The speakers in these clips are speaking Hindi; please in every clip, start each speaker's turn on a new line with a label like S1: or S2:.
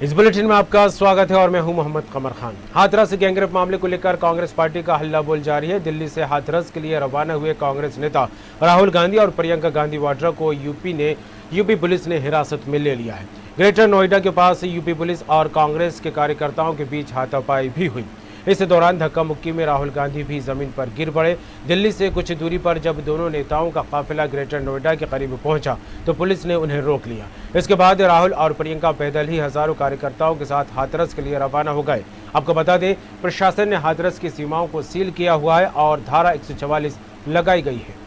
S1: इस बुलेटिन में आपका स्वागत है और मैं हूं मोहम्मद कमर खान। हाथरस गैंगरेप मामले को लेकर कांग्रेस पार्टी का हल्ला बोल जारी है। दिल्ली से हाथरस के लिए रवाना हुए कांग्रेस नेता राहुल गांधी और प्रियंका गांधी वाड्रा को यूपी पुलिस ने हिरासत में ले लिया है। ग्रेटर नोएडा के पास यूपी पुलिस और कांग्रेस के कार्यकर्ताओं के बीच हाथापाई भी हुई। इस दौरान धक्का मुक्की में राहुल गांधी भी जमीन पर गिर पड़े। दिल्ली से कुछ दूरी पर जब दोनों नेताओं का काफिला ग्रेटर नोएडा के करीब पहुंचा तो पुलिस ने उन्हें रोक लिया। इसके बाद राहुल और प्रियंका पैदल ही हजारों कार्यकर्ताओं के साथ हाथरस के लिए रवाना हो गए। आपको बता दें, प्रशासन ने हाथरस की सीमाओं को सील किया हुआ है और धारा 144 लगाई गई है।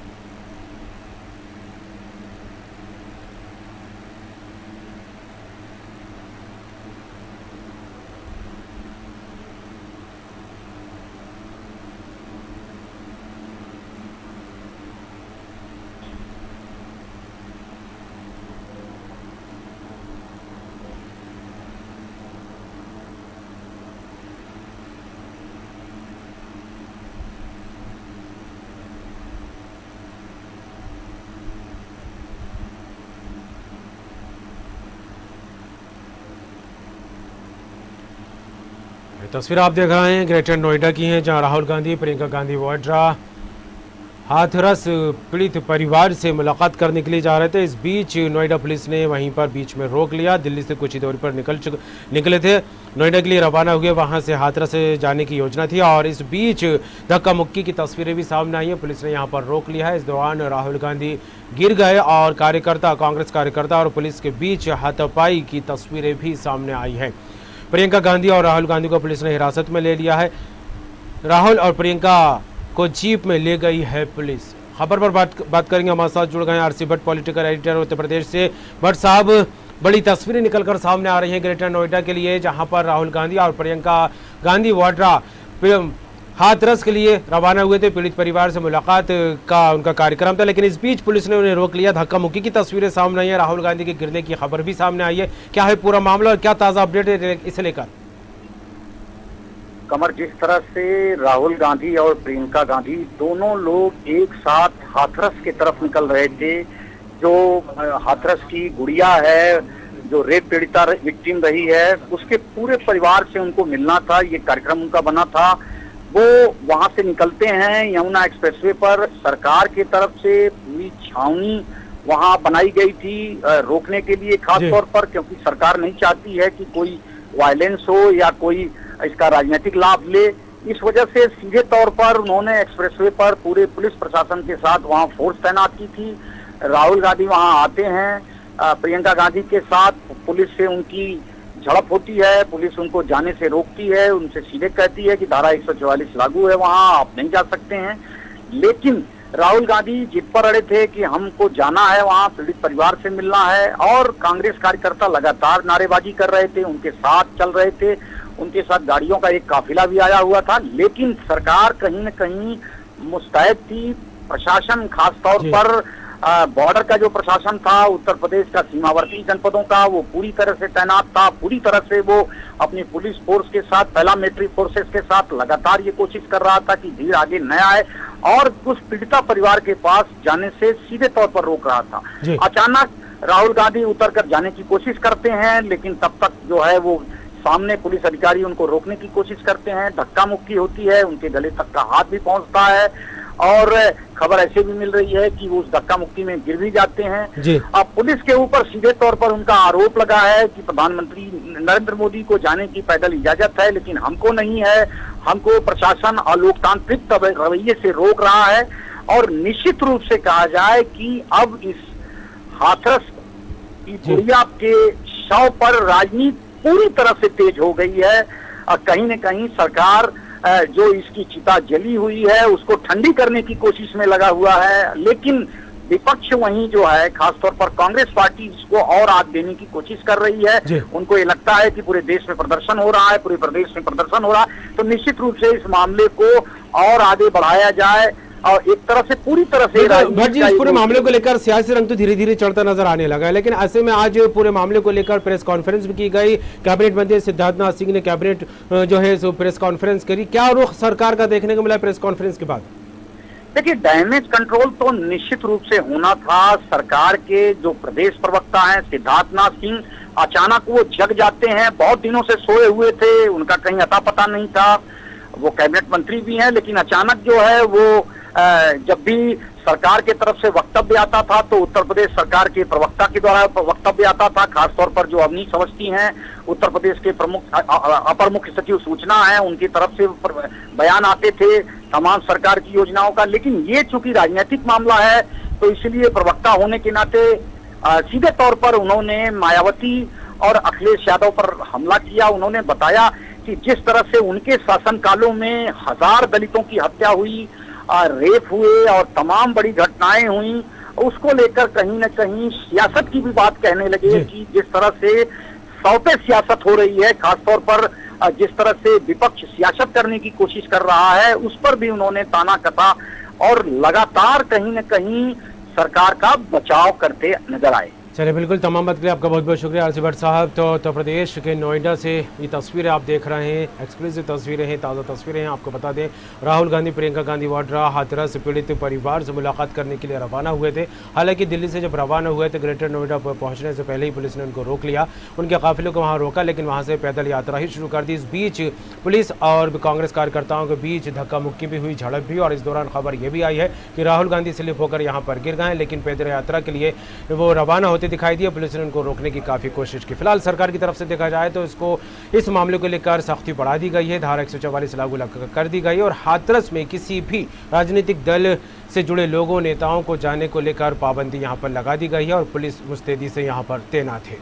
S1: तस्वीर आप देख रहे हैं ग्रेटर नोएडा की हैं, जहां राहुल गांधी, प्रियंका गांधी वाड्रा हाथरस पीड़ित परिवार से मुलाकात करने के लिए जा रहे थे। इस बीच नोएडा पुलिस ने वहीं पर बीच में रोक लिया। दिल्ली से कुछ ही दूरी पर निकले थे, नोएडा के लिए रवाना हुए, वहां से हाथरस से जाने की योजना थी और इस बीच धक्का मुक्की की तस्वीरें भी सामने आई हैं। पुलिस ने यहां पर रोक लिया है। इस दौरान राहुल गांधी गिर गए और कांग्रेस कार्यकर्ता और पुलिस के बीच हाथापाई की तस्वीरें भी सामने आई है। प्रियंका गांधी और राहुल गांधी को पुलिस ने हिरासत में ले लिया है। राहुल और प्रियंका को जीप में ले गई है पुलिस। खबर पर बात करेंगे, हमारे साथ जुड़ गए RC Bhatt, political editor Uttar Pradesh से। भट्ट साहब, बड़ी तस्वीरें निकलकर सामने आ रही हैं ग्रेटर नोएडा के लिए, जहां पर राहुल गांधी और प्रियंका गांधी वाड्रा हाथरस के लिए रवाना हुए थे। पीड़ित परिवार से मुलाकात का उनका कार्यक्रम था, लेकिन इस बीच पुलिस ने उन्हें रोक लिया। धक्का मुक्की की तस्वीरें सामने आई है, राहुल गांधी के गिरने की खबर भी सामने आई है। क्या है पूरा मामला और क्या ताजा अपडेट है इसे लेकर?
S2: कमर, जिस तरह से राहुल गांधी और प्रियंका गांधी दोनों लोग एक साथ हाथरस की तरफ निकल रहे थे, जो हाथरस की गुड़िया है, जो रेप पीड़िता विक्टिम रही है, उसके पूरे परिवार से उनको मिलना था। ये कार्यक्रम उनका बना था। वो वहां से निकलते हैं यमुना एक्सप्रेसवे पर। सरकार की तरफ से पूरी छावनी वहां बनाई गई थी रोकने के लिए, खास तौर पर, क्योंकि सरकार नहीं चाहती है कि कोई वायलेंस हो या कोई इसका राजनीतिक लाभ ले। इस वजह से सीधे तौर पर उन्होंने एक्सप्रेसवे पर पूरे पुलिस प्रशासन के साथ वहां फोर्स तैनात की थी। राहुल गांधी वहां आते हैं, प्रियंका गांधी के साथ पुलिस से उनकी झड़प होती है। पुलिस उनको जाने से रोकती है, उनसे सीधे कहती है कि धारा 144 लागू है, वहां आप नहीं जा सकते हैं। लेकिन राहुल गांधी जिद पर अड़े थे कि हमको जाना है, वहां पीड़ित परिवार से मिलना है। और कांग्रेस कार्यकर्ता लगातार नारेबाजी कर रहे थे, उनके साथ चल रहे थे, उनके साथ गाड़ियों का एक काफिला भी आया हुआ था। लेकिन सरकार कहीं न कहीं मुस्तैद थी। प्रशासन, खास तौर पर बॉर्डर का जो प्रशासन था, उत्तर प्रदेश का सीमावर्ती जनपदों का, वो पूरी तरह से तैनात था। पूरी तरह से वो अपनी पुलिस फोर्स के साथ, पैरामिलिट्री फोर्सेस के साथ लगातार ये कोशिश कर रहा था कि भीड़ आगे न आए और उस पीड़िता परिवार के पास जाने से सीधे तौर पर रोक रहा था। अचानक राहुल गांधी उतरकर जाने की कोशिश करते हैं, लेकिन तब तक जो है वो सामने पुलिस अधिकारी उनको रोकने की कोशिश करते हैं। धक्का मुक्की होती है, उनके गले तक का हाथ भी पहुंचता है और खबर ऐसे भी मिल रही है कि वो उस धक्का मुक्की में गिर भी जाते हैं। अब पुलिस के ऊपर सीधे तौर पर उनका आरोप लगा है कि प्रधानमंत्री नरेंद्र मोदी को जाने की पैदल इजाजत है, लेकिन हमको नहीं है। हमको प्रशासन अलोकतांत्रिक रवैये से रोक रहा है। और निश्चित रूप से कहा जाए कि अब इस हाथरस की गुड़िया के शव पर राजनीति पूरी तरह से तेज हो गई है। कहीं न कहीं सरकार जो इसकी चिता जली हुई है उसको ठंडी करने की कोशिश में लगा हुआ है, लेकिन विपक्ष वहीं जो है, खासतौर पर कांग्रेस पार्टी, इसको और आग देने की कोशिश कर रही है। उनको ये लगता है कि पूरे देश में प्रदर्शन हो रहा है, पूरे प्रदेश में प्रदर्शन हो रहा है, तो निश्चित रूप से इस मामले को और आगे बढ़ाया जाए और एक तरह से पूरी तरह से
S1: भट्ट जी, इस पूरे मामले को लेकर सियासी रंग तो धीरे धीरे चढ़ता नजर आने लगा है, लेकिन ऐसे में आज पूरे मामले को लेकर प्रेस कॉन्फ्रेंस भी की गई। कैबिनेट मंत्री सिद्धार्थनाथ सिंह ने कैबिनेट जो है सो प्रेस कॉन्फ्रेंस करी। क्या रुख सरकार का देखने को मिला प्रेस कॉन्फ्रेंस के बाद?
S2: देखिए, डैमेज कंट्रोल तो निश्चित रूप से होना था। सरकार के जो प्रदेश प्रवक्ता हैं सिद्धार्थनाथ सिंह, अचानक वो जग जाते हैं। बहुत दिनों से सोए हुए थे, उनका कहीं अता पता नहीं था। वो कैबिनेट मंत्री भी हैं, लेकिन अचानक जो है वो जब भी सरकार की तरफ से वक्तव्य आता था तो उत्तर प्रदेश सरकार के प्रवक्ता के द्वारा वक्तव्य आता था, खासतौर पर जो अवनीश अवस्थी हैं, उत्तर प्रदेश के प्रमुख अपर मुख्य सचिव सूचना है, उनकी तरफ से बयान आते थे तमाम सरकार की योजनाओं का। लेकिन ये चूंकि राजनीतिक मामला है तो इसलिए प्रवक्ता होने के नाते सीधे तौर पर उन्होंने मायावती और अखिलेश यादव पर हमला किया। उन्होंने बताया कि जिस तरह से उनके शासनकालों में 1000 दलितों की हत्या हुई, रेप हुए और तमाम बड़ी घटनाएं हुई, उसको लेकर कहीं न कहीं सियासत की भी बात कहने लगे कि जिस तरह से सौते सियासत हो रही है, खासतौर पर जिस तरह से विपक्ष सियासत करने की कोशिश कर रहा है, उस पर भी उन्होंने ताना कसा और लगातार कहीं न कहीं सरकार का बचाव करते नजर आए।
S1: चलिए, बिल्कुल, तमाम बात के लिए आपका बहुत बहुत शुक्रिया आरसी भट्ट साहब। तो उत्तर प्रदेश के नोएडा से ये तस्वीरें आप देख रहे हैं, एक्सक्लूसिव तस्वीरें हैं, ताज़ा तस्वीरें हैं। आपको बता दें, राहुल गांधी प्रियंका गांधी वाड्रा हाथरस पीड़ित परिवार से मुलाकात करने के लिए रवाना हुए थे। हालांकि दिल्ली से जब रवाना हुए थे, ग्रेटर नोएडा पर पहुंचने से पहले ही पुलिस ने उनको रोक लिया, उनके काफिले को वहाँ रोका, लेकिन वहाँ से पैदल यात्रा ही शुरू कर दी। इस बीच पुलिस और कांग्रेस कार्यकर्ताओं के बीच धक्का मुक्की भी हुई, झड़प भी, और इस दौरान खबर यह भी आई है कि राहुल गांधी स्लिप होकर यहाँ पर गिर गए, लेकिन पैदल यात्रा के लिए वो रवाना होते दिखाई दिए। पुलिस ने उनको रोकने की काफ़ी कोशिश की। फिलहाल सरकार की तरफ से देखा जाए तो इस मामले को लेकर सख्ती बढ़ा दी गई है, धारा 144 लागू कर दी गई है, और हाथरस में किसी भी राजनीतिक दल से जुड़े लोगों, नेताओं को जाने को लेकर पाबंदी यहाँ पर लगा दी गई है और पुलिस मुस्तैदी से यहाँ पर तैनात है।